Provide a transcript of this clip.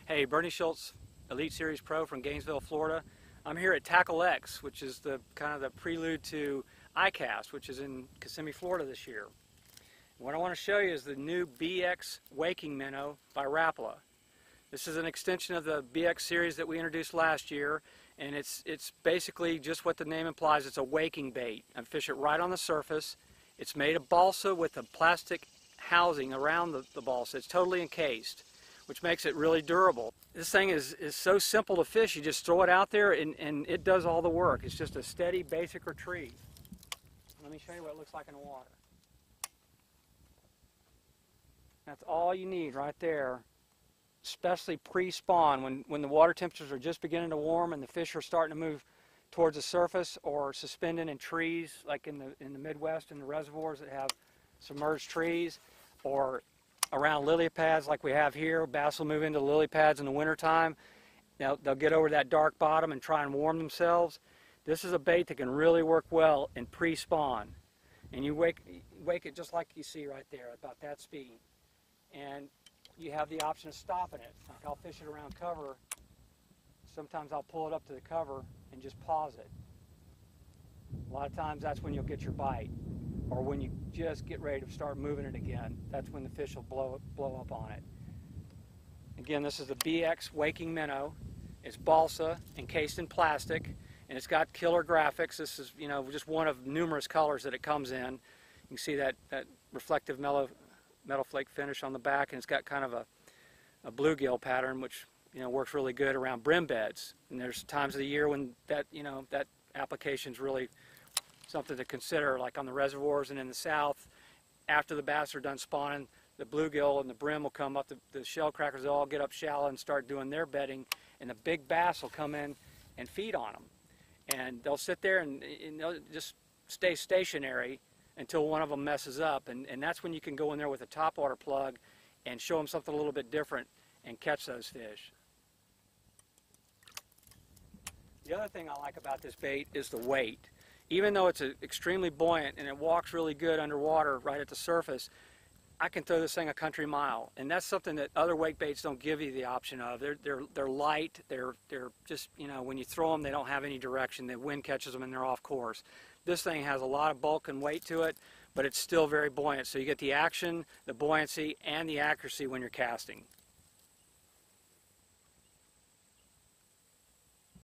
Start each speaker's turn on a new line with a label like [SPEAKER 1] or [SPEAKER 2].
[SPEAKER 1] Hey, Bernie Schultz, Elite Series Pro from Gainesville, Florida. I'm here at Tackle X, which is the kind of the prelude to ICAST, which is in Kissimmee, Florida this year. What I want to show you is the new BX Waking Minnow by Rapala. This is an extension of the BX series that we introduced last year, and it's basically just what the name implies. It's a waking bait. I fish it right on the surface. It's made of balsa with a plastic housing around the balsa. It's totally encased, which makes it really durable. This thing is so simple to fish. You just throw it out there and it does all the work. It's just a steady, basic retrieve. Let me show you what it looks like in the water. That's all you need right there, especially pre-spawn when the water temperatures are just beginning to warm and the fish are starting to move towards the surface or suspending in trees, like in the Midwest in the reservoirs that have submerged trees, or around lily pads like we have here. Bass will move into lily pads in the wintertime. They'll get over that dark bottom and try and warm themselves. This is a bait that can really work well in pre-spawn. And you wake it just like you see right there, about that speed. And you have the option of stopping it. Like I'll fish it around cover. Sometimes I'll pull it up to the cover and just pause it. A lot of times that's when you'll get your bite. Or when you just get ready to start moving it again, that's when the fish will blow up on it. Again, this is the BX Waking Minnow. It's balsa, encased in plastic, and it's got killer graphics. This is, just one of numerous colors that it comes in. You can see that reflective metal flake finish on the back, and it's got kind of a bluegill pattern, which works really good around brim beds. And there's times of the year when that application's really something to consider, like on the reservoirs and in the south. After the bass are done spawning, the bluegill and the brim will come up, the shell crackers, they'll all get up shallow and start doing their bedding, and the big bass will come in and feed on them. And they'll sit there and they'll just stay stationary until one of them messes up, and that's when you can go in there with a topwater plug and show them something a little bit different and catch those fish. The other thing I like about this bait is the weight. Even though it's extremely buoyant and it walks really good underwater right at the surface, I can throw this thing a country mile, and that's something that other wake baits don't give you the option of. They're light. They're just, when you throw them, they don't have any direction. The wind catches them and they're off course. This thing has a lot of bulk and weight to it, but it's still very buoyant. So you get the action, the buoyancy, and the accuracy when you're casting.